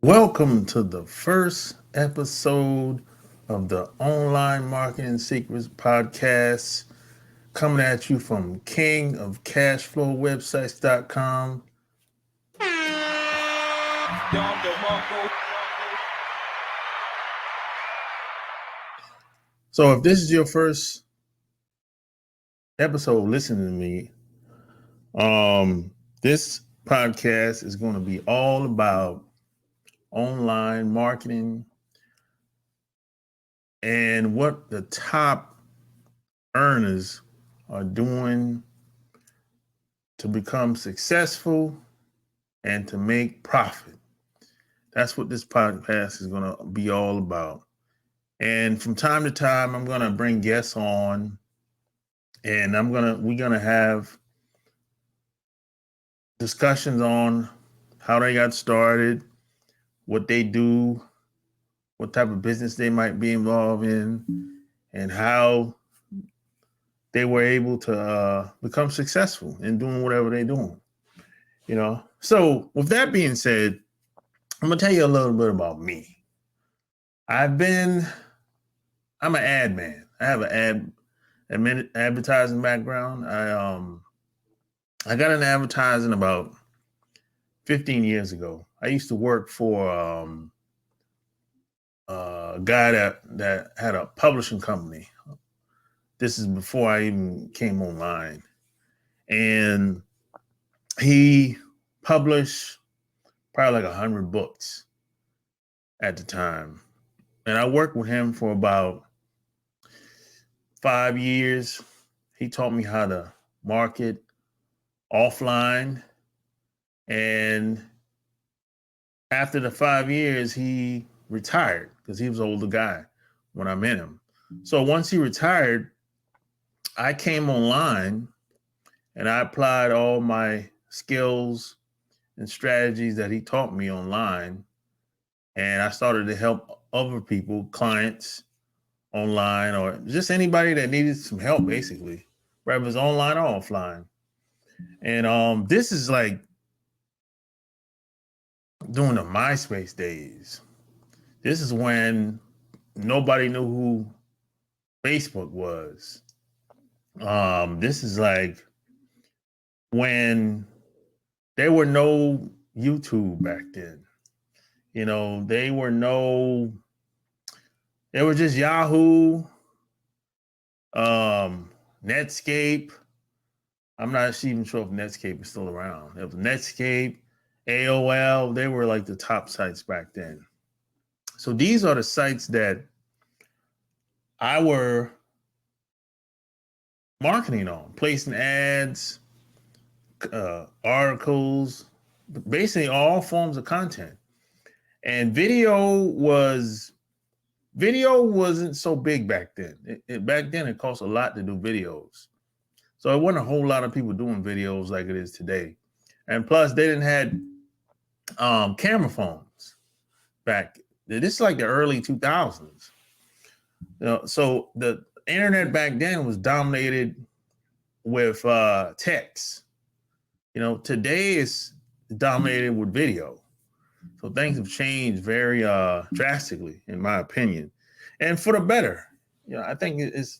Welcome to the first episode of the Online Marketing Secrets Podcast, coming at you from kingofcashflowwebsites.com. So, if this is your first episode listening to me, this podcast is going to be all about online marketing and what the top earners are doing to become successful and to make profit. That's what this podcast is going to be all about. And from time to time, I'm going to bring guests on, and we're going to have discussions on how they got started, what they do, what type of business they might be involved in, and how they were able to become successful in doing whatever they're doing. So with that being said, I'm gonna tell you a little bit about me. I'm an ad man. I have an advertising background. I got into advertising about 15 years ago. I used to work for a guy that had a publishing company. This is before I even came online, and he published probably like 100 books at the time. And I worked with him for about 5 years. He taught me how to market offline. And after the 5 years, he retired because he was an older guy when I met him. So once he retired, I came online and I applied all my skills and strategies that he taught me online. And I started to help other people, clients online, or just anybody that needed some help, basically, whether it's online or offline. And this is like during the MySpace days. This is when nobody knew who Facebook was. This is like when there were no YouTube back then. There was just Yahoo, Netscape. I'm not even sure if Netscape is still around. It was Netscape, AOL. They were like the top sites back then. So these are the sites that I were marketing on, placing ads, articles, basically all forms of content. And video wasn't so big back then. Back then, it cost a lot to do videos. So it wasn't a whole lot of people doing videos like it is today. And plus, they didn't have camera phones back. This is like the early 2000s. So the internet back then was dominated with text. Today it's dominated with video. So things have changed very drastically, in my opinion, and for the better. I think it's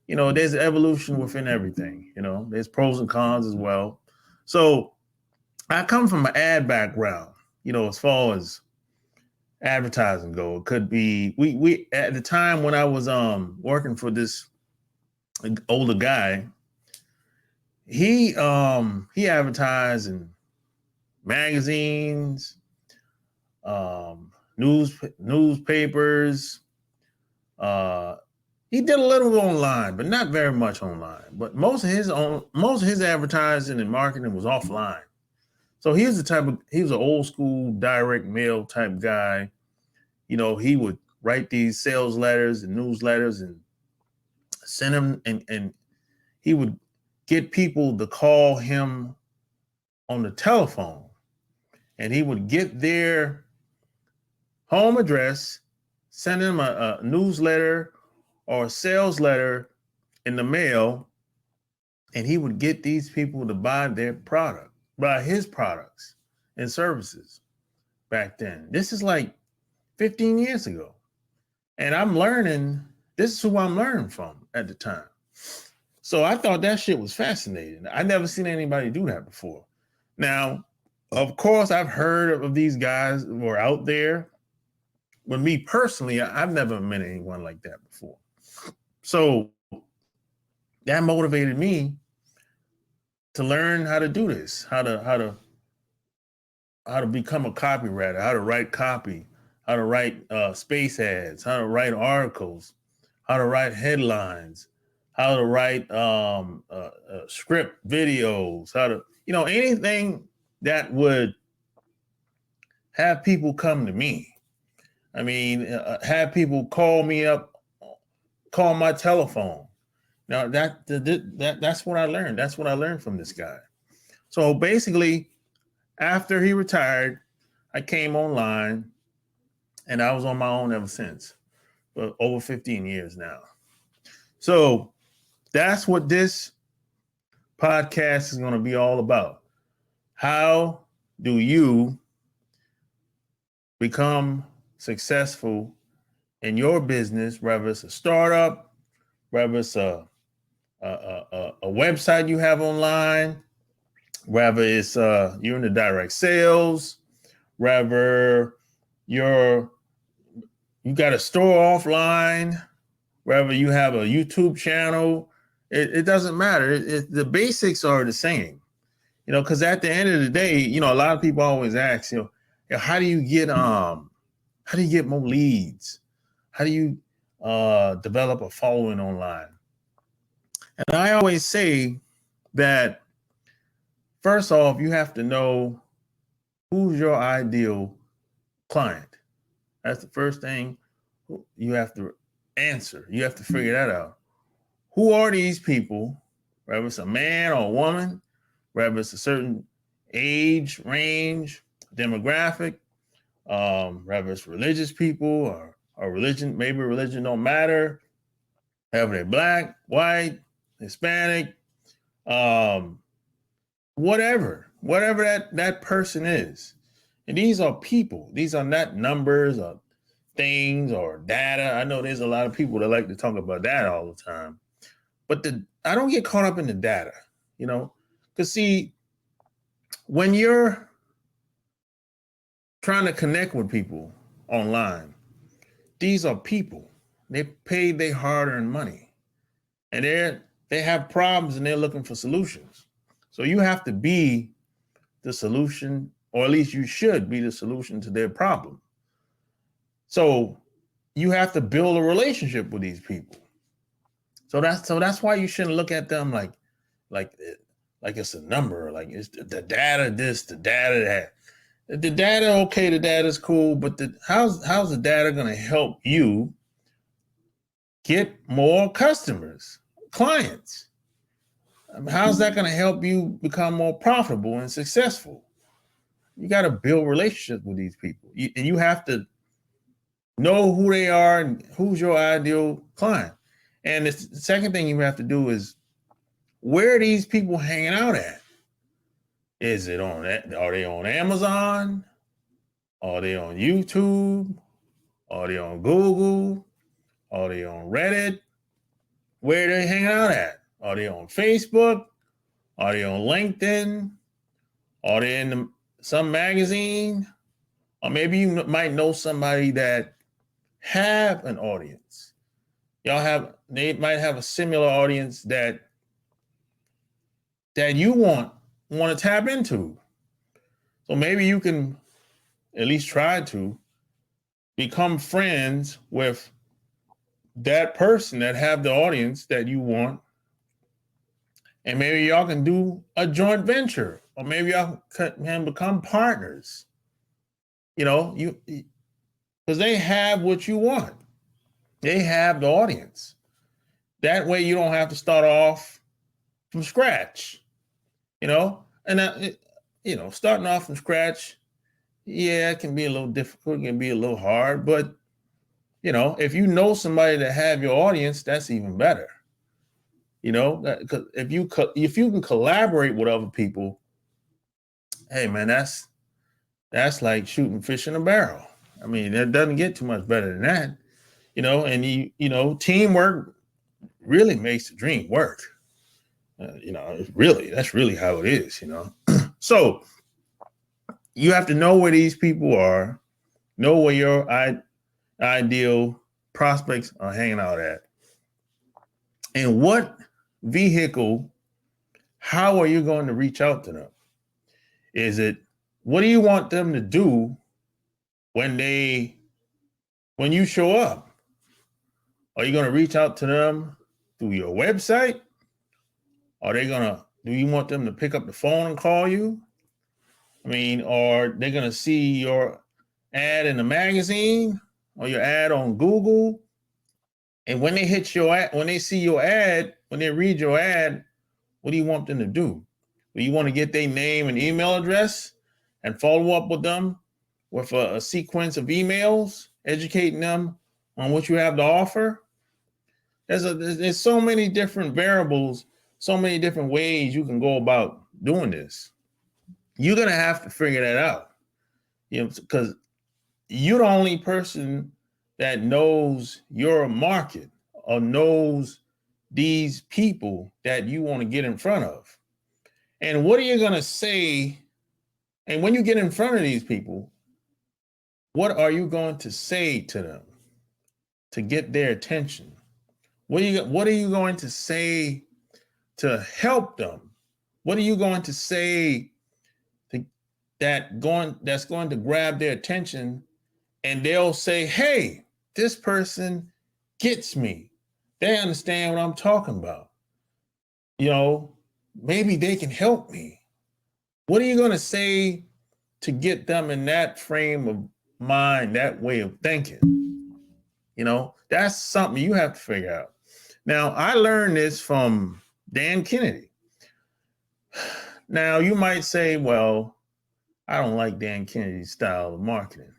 there's evolution within everything. There's pros and cons as well. So I come from an ad background. As far as advertising go, it could be we at the time when I was working for this older guy. He advertised in magazines, newspapers. Uh, he did a little online, but not very much online. But most of his advertising and marketing was offline. So he was an old school direct mail type guy. He would write these sales letters and newsletters and send them, and he would get people to call him on the telephone, and he would get their home address, send them a newsletter or a sales letter in the mail, and he would get these people to buy his products and services. back then. This is like 15 years ago. And I'm learning, this is who I'm learning from at the time. So I thought that shit was fascinating. I never seen anybody do that before. Now, of course, I've heard of these guys who are out there. But me personally, I've never met anyone like that before. So that motivated me to learn how to do this, how to become a copywriter, how to write copy, how to write space ads, how to write articles, how to write headlines, how to write script videos, how to, anything that would have people come to me. I mean, have people call me up, call my telephone. Now that's what I learned. That's what I learned from this guy. So basically, after he retired, I came online, and I was on my own ever since, for over 15 years now. So that's what this podcast is going to be all about. How do you become successful in your business, whether it's a startup, whether it's a website you have online, whether it's you're in the direct sales, whether you got a store offline, whether you have a YouTube channel, it doesn't matter. The basics are the same, because at the end of the day, a lot of people always ask, how do you get more leads? How do you develop a following online? And I always say that, first off, you have to know who's your ideal client. That's the first thing you have to answer. You have to figure that out. Who are these people, whether it's a man or a woman, whether it's a certain age range, demographic, whether it's religious people or religion, maybe religion don't matter, whether they're black, white, Hispanic, whatever that person is. And these are people. These are not numbers or things or data. I know there's a lot of people that like to talk about data all the time, but I don't get caught up in the data, because see, when you're trying to connect with people online, these are people. They paid their hard-earned money, and they have problems, and they're looking for solutions. So you have to be the solution, or at least you should be the solution to their problem. So you have to build a relationship with these people. So that's why you shouldn't look at them like it's a number, like it's the data this, the data that. The data, okay, the data is cool, but how's the data going to help you get more customers, clients? How's that going to help you become more profitable and successful? You got to build relationships with these people. And you have to know who they are and who's your ideal client. And the second thing you have to do is, where are these people hanging out at? Is it on that? Are they on Amazon? Are they on YouTube? Are they on Google? Are they on Reddit? Where are they hanging out at? Are they on Facebook? Are they on LinkedIn? Are they in some magazine? Or maybe you might know somebody that have an audience. They might have a similar audience that you want to tap into. So maybe you can at least try to become friends with that person that have the audience that you want. And maybe y'all can do a joint venture, or maybe y'all can become partners. Because they have what you want. They have the audience. That way you don't have to start off from scratch, and starting off from scratch, yeah, it can be a little difficult, it can be a little hard, but if you know somebody that have your audience, that's even better. Because if you can collaborate with other people, hey man, That's like shooting fish in a barrel. I mean, that doesn't get too much better than that, and teamwork really makes the dream work. That's really how it is. So you have to know where these people are, know where your ideal prospects are hanging out at, and what vehicle, how are you going to reach out to them? What do you want them to do when you show up? Are you going to reach out to them through your website? Do you want them to pick up the phone and call you? I mean, are they going to see your ad in the magazine or your ad on Google? And when they when they see your ad, when they read your ad, what do you want them to do? Do you want to get their name and email address and follow up with them with a sequence of emails, educating them on what you have to offer? There's so many different variables, so many different ways you can go about doing this. You're going to have to figure that out, because you're the only person that knows your market or knows these people that you want to get in front of. And what are you going to say? And when you get in front of these people, what are you going to say to them to get their attention? What are you going to say to help them? What are you going to say that's going to grab their attention, and they'll say, hey, this person gets me. They understand what I'm talking about. Maybe they can help me. What are you going to say to get them in that frame of mind, that way of thinking? That's something you have to figure out. Now, I learned this from Dan Kennedy. Now, you might say, well, I don't like Dan Kennedy's style of marketing.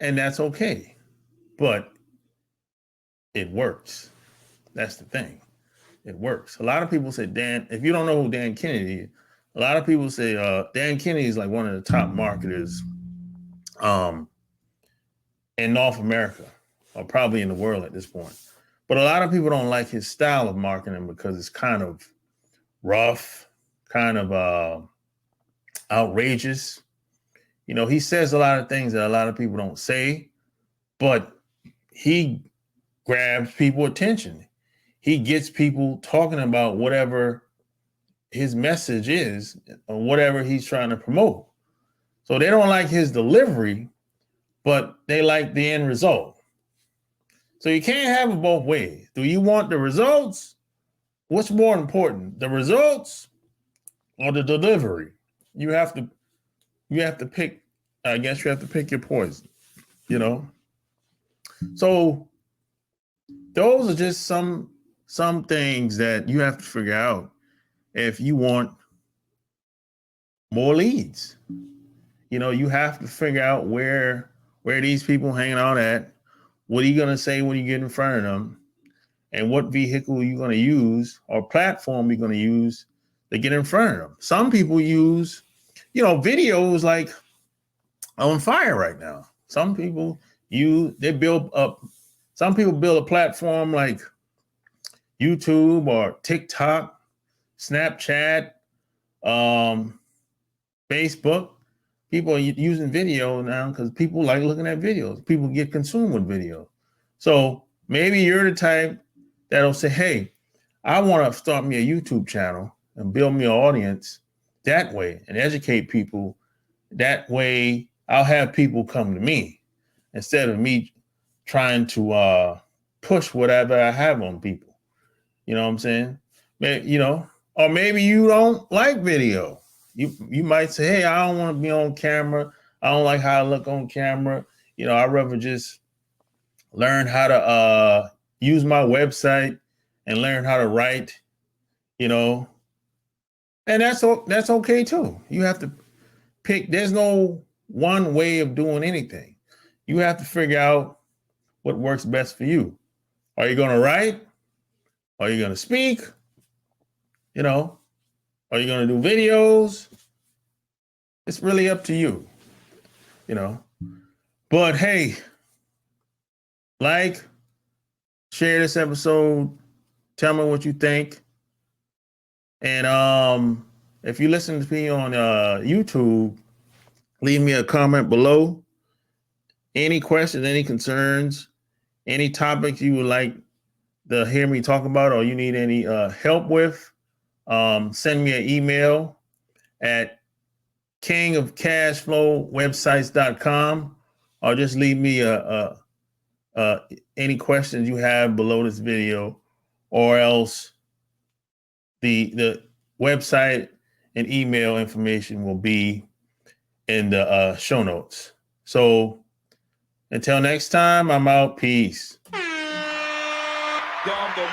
And that's okay. But it works. That's the thing. It works. A lot of people say if you don't know who Dan Kennedy is, a lot of people say Dan Kennedy is like one of the top marketers in North America, or probably in the world at this point. But a lot of people don't like his style of marketing because it's kind of rough, kind of outrageous. He says a lot of things that a lot of people don't say, but he grabs people's attention. He gets people talking about whatever his message is or whatever he's trying to promote. So they don't like his delivery, but they like the end result. So you can't have it both ways. Do you want the results? What's more important, the results or the delivery? You have to pick. I guess you have to pick your poison. So those are just some things that you have to figure out if you want more leads. You have to figure out where these people hanging out at. What are you going to say when you get in front of them? And what vehicle are you going to use or platform you're going to use to get in front of them? Some people use, videos like on fire right now. Some people build a platform like YouTube or TikTok, Snapchat, Facebook. People are using video now because people like looking at videos. People get consumed with video. So maybe you're the type that'll say, hey, I want to start me a YouTube channel and build me an audience that way and educate people. That way I'll have people come to me instead of me trying to push whatever I have on people. You know what I'm saying? Or maybe you don't like video. You might say, hey, I don't want to be on camera. I don't like how I look on camera. I'd rather just learn how to use my website and learn how to write, and that's okay too. You have to pick. There's no one way of doing anything. You have to figure out what works best for you. Are you going to write? Are you going to speak? Are you going to do videos? It's really up to you, you know. But hey, like, share this episode. Tell me what you think. And if you listen to me on YouTube, leave me a comment below. Any questions, any concerns, any topics you would like to hear me talk about, or you need any help with, send me an email at kingofcashflowwebsites.com, or just leave me any questions you have below this video, or else the website and email information will be in the show notes. So until next time, I'm out. Peace. Gumbo,